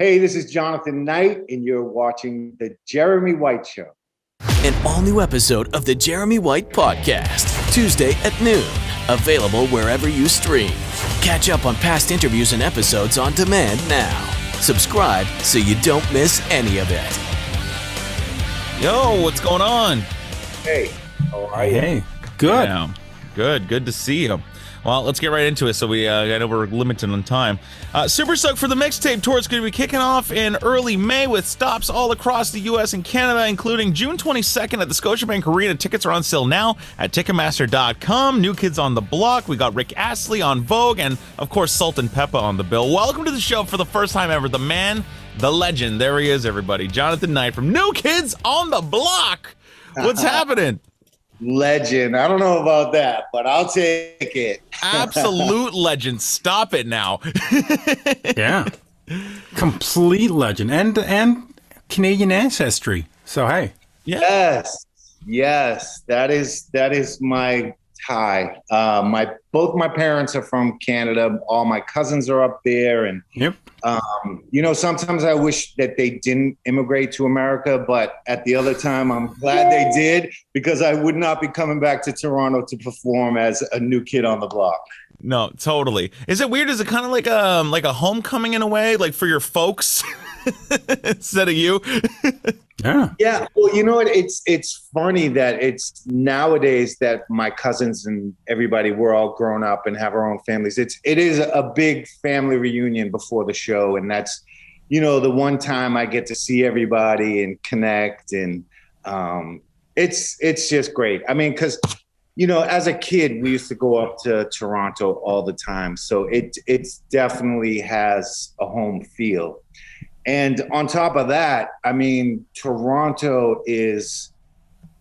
Hey, this is Jonathan Knight, and you're watching The Jeremy White Show. An all-new episode of The Jeremy White Podcast, Tuesday at noon. Available wherever you stream. Catch up on past interviews and episodes on demand now. Subscribe so you don't miss any of it. Yo, what's going on? Hey, how are you? Hey, good. Yeah, good to see you. Well, let's get right into it. So I know we're limited on time. Super stoked for the Mixtape Tour. It's going to be kicking off in early May with stops all across the U.S. and Canada, including June 22nd at the Scotiabank Arena. Tickets are on sale now at Ticketmaster.com. New Kids on the Block. We got Rick Astley on Vogue, and of course Salt and Peppa on the bill. Welcome to the show for the first time ever. The man, the legend. There he is, everybody. Jonathan Knight from New Kids on the Block. What's happening? Legend. I don't know about that, but I'll take it. Absolute legend. Stop it now. Yeah. Complete legend. And Canadian ancestry. So, hey. Yeah. Yes. That is my tie. Both my parents are from Canada. All my cousins are up there. And, Yep. sometimes I wish that they didn't immigrate to America, but at the other time, I'm glad they did, because I would not be coming back to Toronto to perform as a new kid on the block. No, totally. Is it weird? Is it kind of like a homecoming in a way, like for your folks instead of you? Yeah. Yeah. Well, you know what? It's funny that it's nowadays that my cousins and everybody, we're all grown up and have our own families. It is a big family reunion before the show. And that's, the one time I get to see everybody and connect. And it's just great. I mean, because, as a kid, we used to go up to Toronto all the time. So it definitely has a home feel. And on top of that, I mean, Toronto is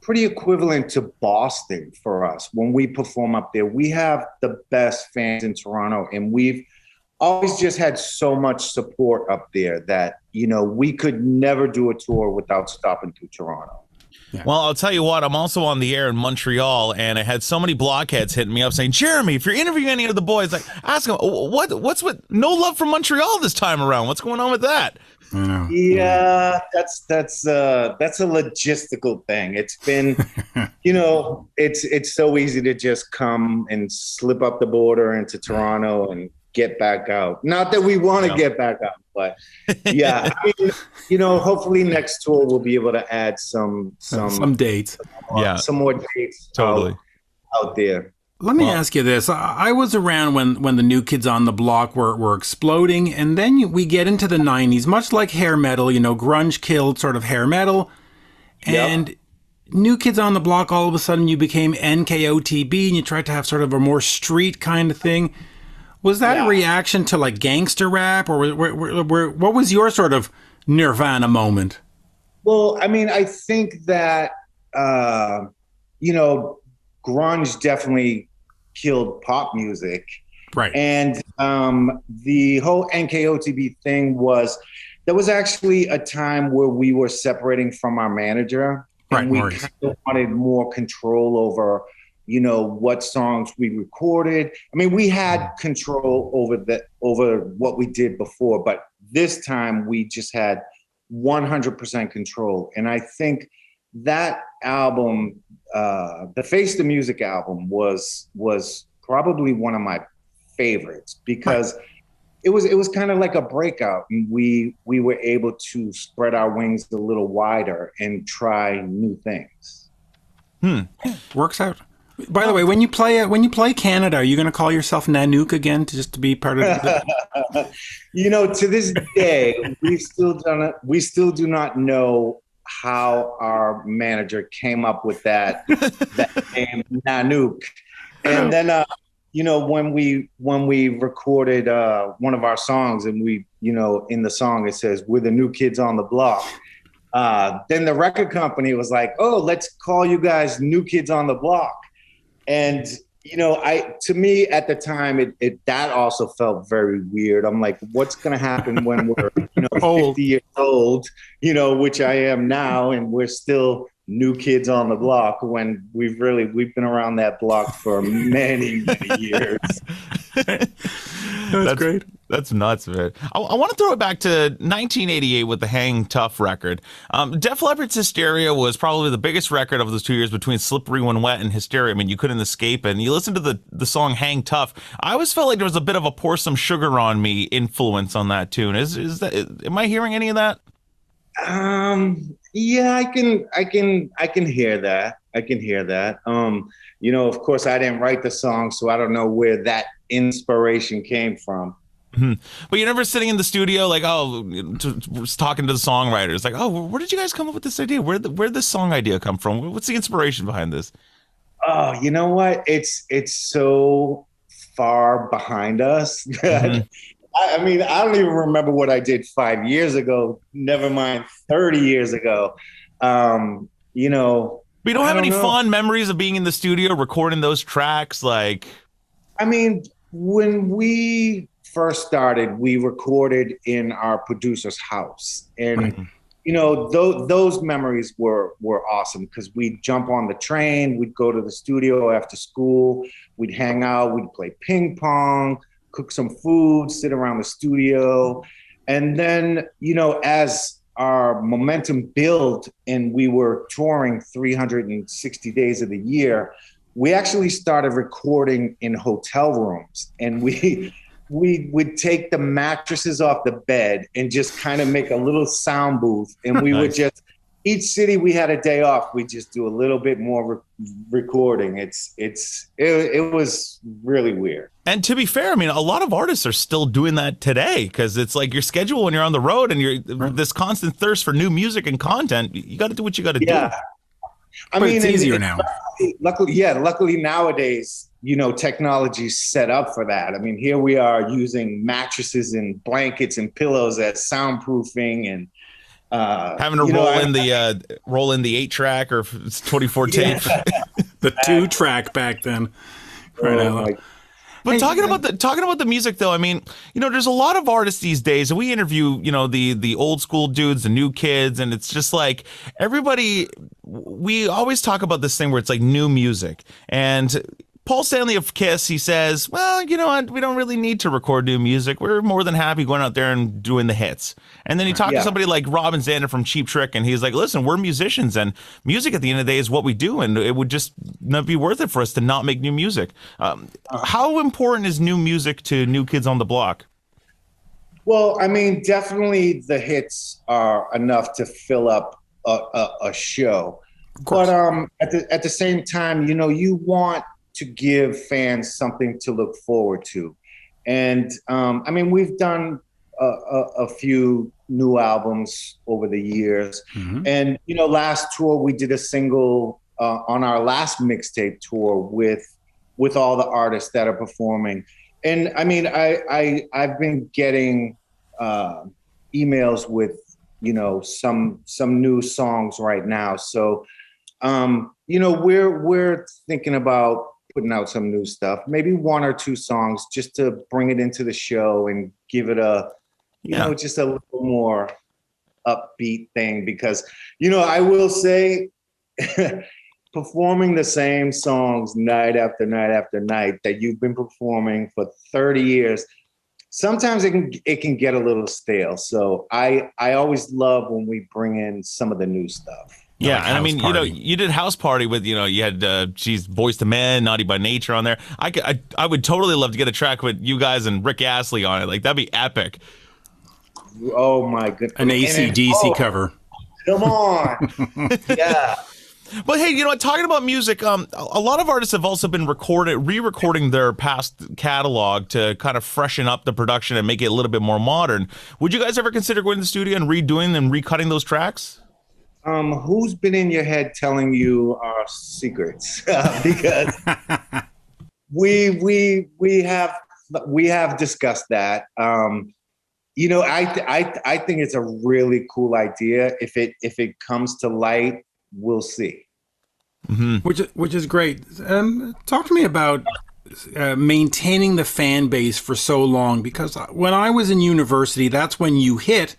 pretty equivalent to Boston for us. When we perform up there, we have the best fans in Toronto, and we've always just had so much support up there that, we could never do a tour without stopping through Toronto. Yeah. Well, I'll tell you what, I'm also on the air in Montreal, and I had so many blockheads hitting me up saying, Jeremy, if you're interviewing any of the boys, like, ask them, what's with no love from Montreal this time around? What's going on with that? I know. Yeah, that's a logistical thing. It's been, it's so easy to just come and slip up the border into Toronto and get back out. Not that we want to get back out, but yeah, I mean, hopefully next tour we'll be able to add some dates. Some more dates Totally. out there. Let me ask you this. I was around when the New Kids on the Block were exploding, and then we get into the 90s, much like hair metal, grunge killed sort of hair metal. And Yep. New Kids on the Block, all of a sudden you became NKOTB, and you tried to have sort of a more street kind of thing. Was that a reaction to like gangster rap, or what was your sort of Nirvana moment? Well, I mean, I think that, grunge definitely killed pop music. Right. And the whole NKOTB thing was actually a time where we were separating from our manager. Right, And we Maurice. kind of wanted more control over, what songs we recorded. I mean, we had control over what we did before, but this time we just had 100% control. And I think that album, the Face the Music album, was probably one of my favorites, because it was kind of like a breakout, and we were able to spread our wings a little wider and try new things. Works out. By the way, when you play Canada, are you going to call yourself Nanook again to be part of the... To this day, we still do not know how our manager came up with that name Nanook. And then when we recorded one of our songs, and we, in the song it says, "We're the New Kids on the Block." Then the record company was like, "Oh, let's call you guys New Kids on the Block." And to me at the time, that also felt very weird. I'm like, what's going to happen when we're 50 years old, which I am now, and we're still New Kids on the Block, when we've been around that block for many, many years. That's great. That's nuts, man. I want to throw it back to 1988 with the Hang Tough record. Def Leppard's Hysteria was probably the biggest record of those 2 years between Slippery When Wet and Hysteria. I mean, you couldn't escape it. And you listen to the song Hang Tough. I always felt like there was a bit of a Pour Some Sugar on Me influence on that tune. Is that? Am I hearing any of that? Yeah, I can hear that. I can hear that. Of course, I didn't write the song, so I don't know where that inspiration came from. Mm-hmm. But you're never sitting in the studio like, talking to the songwriters, like, where did you guys come up with this idea? Where'd this song idea come from? What's the inspiration behind this? Oh, you know what? It's so far behind us that I mean, I don't even remember what I did 5 years ago. Never mind 30 years ago. But you don't have any fond memories of being in the studio recording those tracks? Like, I mean, when we first started, we recorded in our producer's house, and those memories were awesome because we'd jump on the train, we'd go to the studio after school, we'd hang out, we'd play ping pong, cook some food, sit around the studio, and then as our momentum built and we were touring 360 days of the year, we actually started recording in hotel rooms, and we would take the mattresses off the bed and just kind of make a little sound booth. And we would just, each city we had a day off, we just do a little bit more recording. It was really weird. And to be fair, I mean, a lot of artists are still doing that today because it's like your schedule when you're on the road and you're this constant thirst for new music and content. You got to do what you got to do. I mean, it's easier now. Luckily nowadays, technology's set up for that. I mean, here we are using mattresses and blankets and pillows as soundproofing, and having to roll in the 8-track or 24 tape, the 2-track back then. But talking about the music though, I mean, there's a lot of artists these days, and we interview, the old school dudes, the new kids, and it's just like everybody. We always talk about this thing where it's like new music, and Paul Stanley of Kiss, he says, well, you know what? We don't really need to record new music. We're more than happy going out there and doing the hits. And then he talked to somebody like Robin Zander from Cheap Trick, and he's like, listen, we're musicians, and music at the end of the day is what we do, and it would just not be worth it for us to not make new music. How important is new music to New Kids on the Block? Well, I mean, definitely the hits are enough to fill up a show. But at the same time, you want to give fans something to look forward to. And I mean, we've done a few new albums over the years. And, last tour, we did a single on our last Mixtape Tour with all the artists that are performing. And I mean, I've been getting emails with, some new songs right now. So, we're thinking about putting out some new stuff, maybe 1 or 2 songs just to bring it into the show and give it just a little more upbeat thing. Because, I will say performing the same songs night after night after night that you've been performing for 30 years, sometimes it can get a little stale. So I always love when we bring in some of the new stuff. Yeah, like, and I mean, you did House Party with, you had Boyz II Men, Naughty by Nature on there. I would totally love to get a track with you guys and Rick Astley on it. Like, that'd be epic. Oh my goodness. An AC/DC cover. Come on. Yeah. But hey, talking about music, a lot of artists have also been re-recording their past catalog to kind of freshen up the production and make it a little bit more modern. Would you guys ever consider going to the studio and redoing and recutting those tracks? Who's been in your head telling you our secrets? Because we have discussed that. I think it's a really cool idea. If it comes to light, we'll see. Which is great. Talk to me about maintaining the fan base for so long, because when I was in university, that's when you hit.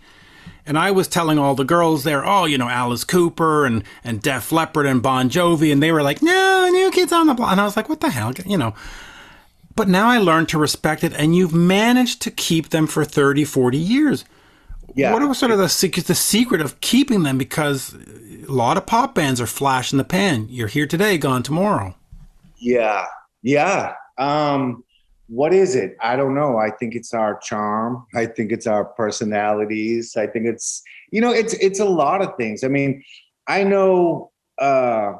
And I was telling all the girls there, Alice Cooper and Def Leppard and Bon Jovi, and they were like, no, New Kids on the Block. And I was like, what the hell, But now I learned to respect it, and you've managed to keep them for 30, 40 years. Yeah. What was sort of the secret of keeping them? Because a lot of pop bands are flash in the pan. You're here today, gone tomorrow. Yeah. Yeah. What is it? I don't know. I think it's our charm. I think it's our personalities. I think it's, it's a lot of things. I mean, I know, a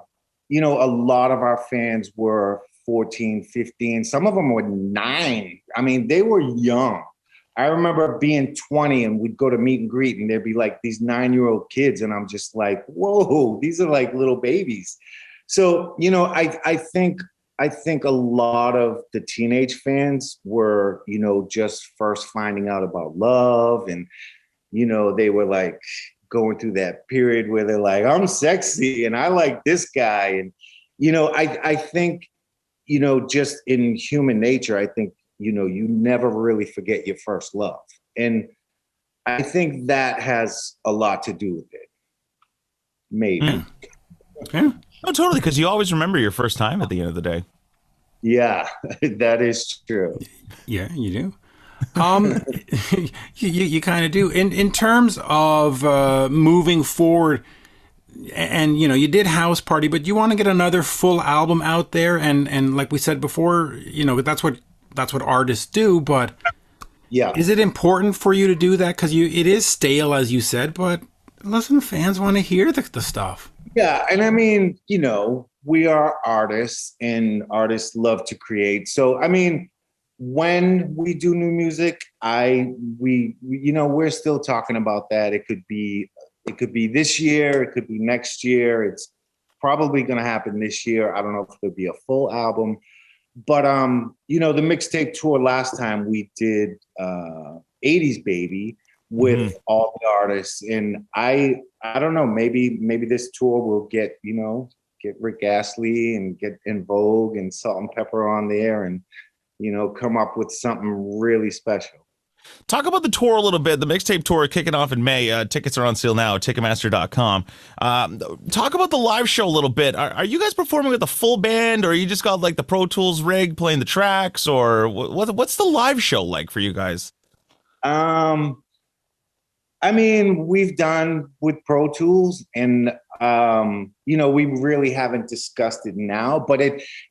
lot of our fans were 14, 15. Some of them were 9. I mean, they were young. I remember being 20 and we'd go to meet and greet and there'd be like these 9-year-old kids. And I'm just like, whoa, these are like little babies. So, I think a lot of the teenage fans were, just first finding out about love. And, they were like going through that period where they're like, I'm sexy and I like this guy. And, I think, just in human nature, I think, you never really forget your first love. And I think that has a lot to do with it. Maybe. Yeah. Oh, totally. Because you always remember your first time at the end of the day. Yeah, that is true. Yeah, you do. You kind of do. In terms of moving forward, and you did House Party, but you want to get another full album out there, and like we said before, that's what artists do. But yeah, is it important for you to do that? Because it is stale, as you said, but listen, fans want to hear the stuff. Yeah, and I mean, we are artists, and artists love to create. So, I mean, when we do new music, we're still talking about that. It could be this year, it could be next year. It's probably going to happen this year. I don't know if it'll be a full album, but the Mixtape Tour last time we did 80s Baby with all the artists, and I don't know, maybe this tour will get Rick Astley and get In Vogue and Salt and Pepper on there and come up with something really special. Talk about the tour a little bit. The Mixtape Tour kicking off in May. Tickets are on sale now at Ticketmaster.com. Talk about the live show a little bit. Are you guys performing with a full band, or you just got like the Pro Tools rig playing the tracks, or what's the live show like for you guys? I mean, we've done with Pro Tools, and we really haven't discussed it now. But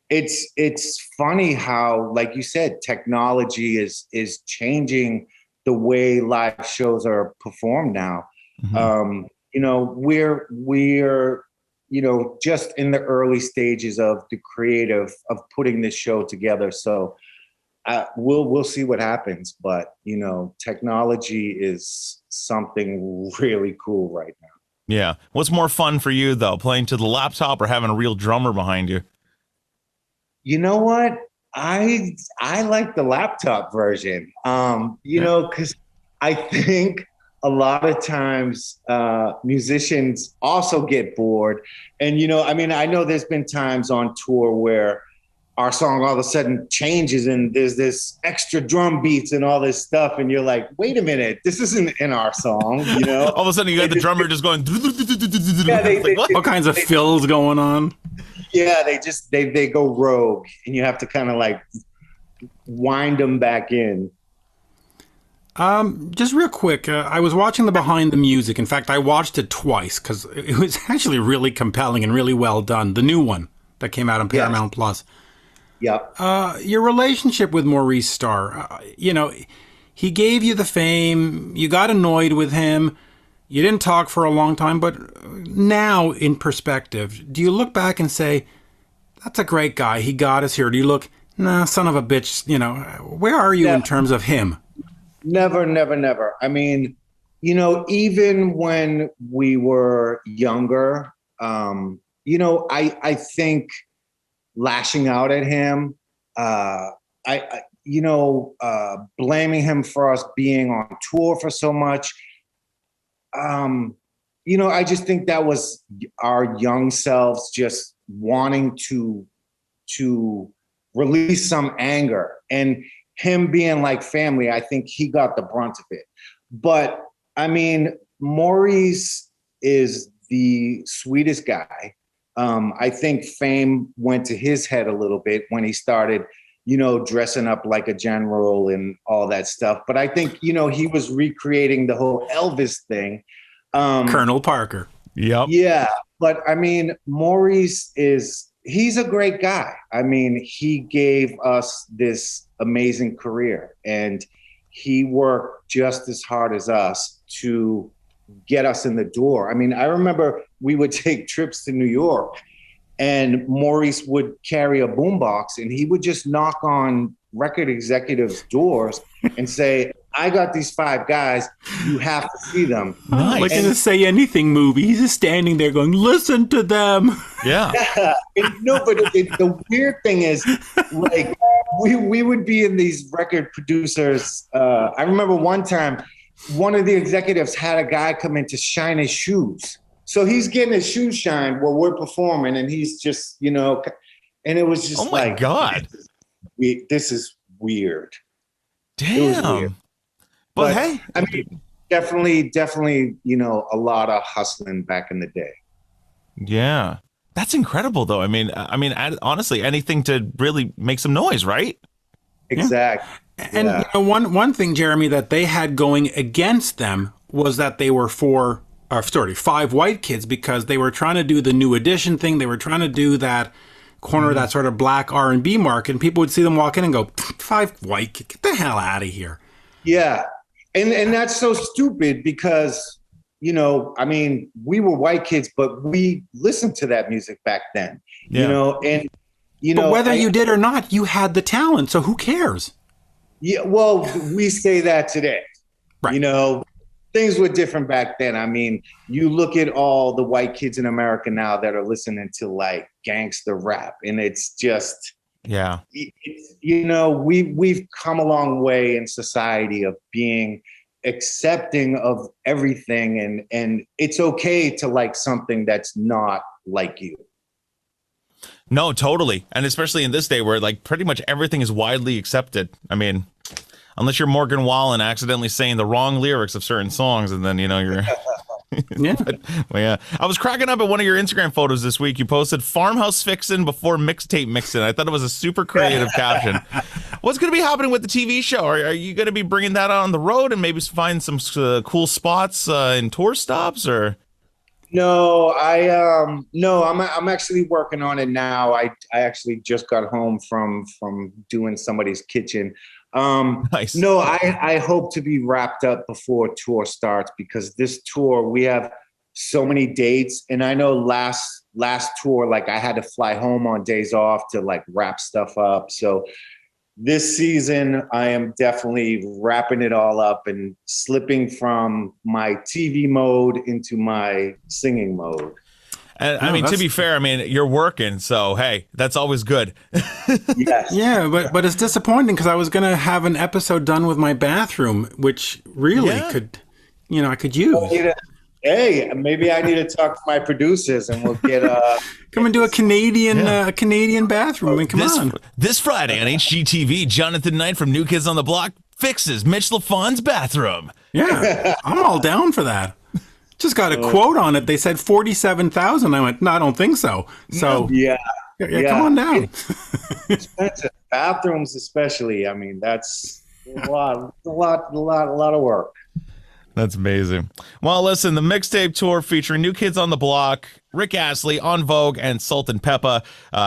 it's funny how, like you said, technology is changing the way live shows are performed now. We're just in the early stages of the creative of putting this show together. So we'll see what happens. But technology is something really cool right now. Yeah. What's more fun for you, though, playing to the laptop or having a real drummer behind you? You know what? I like the laptop version, because I think a lot of times musicians also get bored. And, I know there's been times on tour where our song all of a sudden changes and there's this extra drum beats and all this stuff. And you're like, wait a minute, this isn't in our song, All of a sudden you got the drummer just going. All kinds of fills going on. Yeah, they go rogue and you have to kind of like wind them back in. Just real quick, I was watching the Behind the Music. In fact, I watched it twice because it was actually really compelling and really well done. The new one that came out on Paramount Plus. Yep. Your relationship with Maurice Starr, he gave you the fame. You got annoyed with him. You didn't talk for a long time. But now, in perspective, do you look back and say, that's a great guy. He got us here. Do you look, nah, son of a bitch, where are you in terms of him? Never, never, never. I mean, even when we were younger, I think lashing out at him, blaming him for us being on tour for so much. I just think that was our young selves just wanting to release some anger, and him being like family. I think he got the brunt of it. But I mean, Maurice is the sweetest guy. I think fame went to his head a little bit when he started dressing up like a general and all that stuff. But I think, he was recreating the whole Elvis thing. Colonel Parker. Yep. Yeah. But I mean, Maurice he's a great guy. I mean, he gave us this amazing career, and he worked just as hard as us to get us in the door. I mean, I remember we would take trips to New York, and Maurice would carry a boombox, and he would just knock on record executives' doors and say, I got these 5 guys. You have to see them. Nice. Like in a Say Anything movie. He's just standing there going, listen to them. Yeah. No, but the weird thing is, like, we would be in these record producers. I remember one time, one of the executives had a guy come in to shine his shoes. So he's getting his shoes shined while we're performing, and he's just, and it was just oh my God. This is weird. Damn. Weird. But hey, I mean, definitely, a lot of hustling back in the day. Yeah. That's incredible, though. I mean, honestly, anything to really make some noise, right? Exactly. Yeah. And one thing, Jeremy, that they had going against them was that they were 5 white kids, because they were trying to do the New Edition thing. They were trying to do that corner of that sort of black R&B market, and people would see them walk in and go, 5 white kids, get the hell out of here. Yeah. And that's so stupid because, I mean, we were white kids, but we listened to that music back then, but whether you did or not, you had the talent. So who cares? Yeah. Well, we say that today, right. Things were different back then. I mean, you look at all the white kids in America now that are listening to like gangster rap, and it's just, yeah, we've come a long way in society of being accepting of everything, and it's okay to like something that's not like you. No, totally. And especially in this day where like pretty much everything is widely accepted. I mean, unless you're Morgan Wallen accidentally saying the wrong lyrics of certain songs, and then, you're... Yeah. Yeah. I was cracking up at one of your Instagram photos this week. You posted farmhouse fixin' before mixtape mixin'. I thought it was a super creative caption. What's going to be happening with the TV show? Are you going to be bringing that out on the road and maybe find some cool spots in tour stops, or? No, I'm actually working on it now. I actually just got home from doing somebody's kitchen. Nice. No, I hope to be wrapped up before tour starts, because this tour, we have so many dates. And I know last tour, like I had to fly home on days off to like wrap stuff up. So this season, I am definitely wrapping it all up and slipping from my TV mode into my singing mode. And I mean, to be fair, I mean, you're working, so hey, that's always good. Yes. Yeah, but it's disappointing because I was going to have an episode done with my bathroom, which really could, I could use. Hey, maybe I need to talk to my producers, and we'll get come and do a Canadian bathroom. I mean, come on. This Friday on HGTV, Jonathan Knight from New Kids on the Block fixes Mitch LaFon's bathroom. Yeah, I'm all down for that. Just got a quote on it. They said 47,000. I went, no, I don't think so. So yeah, come on down. Expensive bathrooms, especially. I mean, that's a lot of work. That's amazing. Well, listen, the Mixtape Tour featuring New Kids on the Block, Rick Astley, On Vogue, and Salt and Peppa,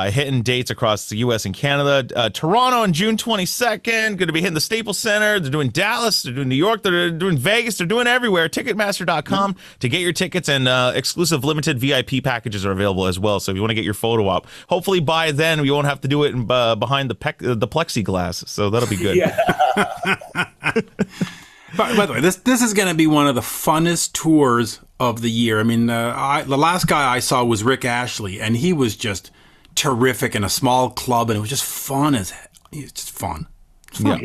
hitting dates across the U.S. and Canada. Toronto on June 22nd, going to be hitting the Staples Center. They're doing Dallas, they're doing New York, they're doing Vegas, they're doing everywhere. Ticketmaster.com to get your tickets, and exclusive limited VIP packages are available as well. So if you want to get your photo op, hopefully by then we won't have to do it behind the plexiglass. So that'll be good. Yeah. By the way, this is going to be one of the funnest tours of the year. I mean, the last guy I saw was Rick Astley, and he was just terrific in a small club, and it was just fun as hell. It's just fun. Yeah.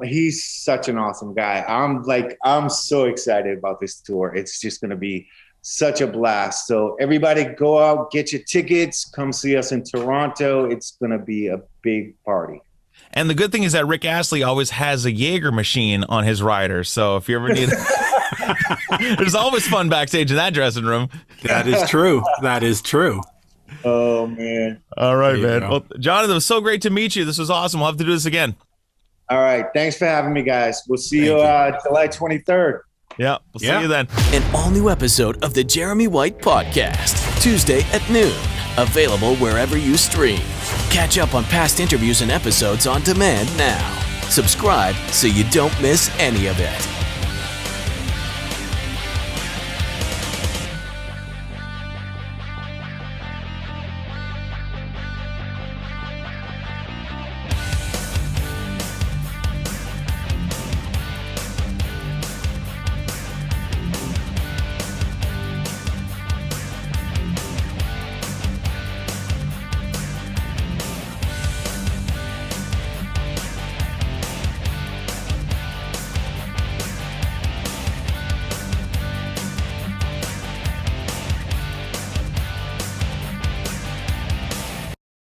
He's such an awesome guy. I'm so excited about this tour. It's just going to be such a blast. So everybody go out, get your tickets, come see us in Toronto. It's going to be a big party. And the good thing is that Rick Astley always has a Jaeger machine on his rider. So if you ever need there's always fun backstage in that dressing room. That is true. That is true. Oh, man. All right, man. go. Well, Jonathan, it was so great to meet you. This was awesome. We'll have to do this again. All right. Thanks for having me, guys. We'll see you July 23rd. Yeah, we'll see you then. An all-new episode of the Jeremy White Podcast, Tuesday at noon. Available wherever you stream. Catch up on past interviews and episodes on demand now. Subscribe so you don't miss any of it.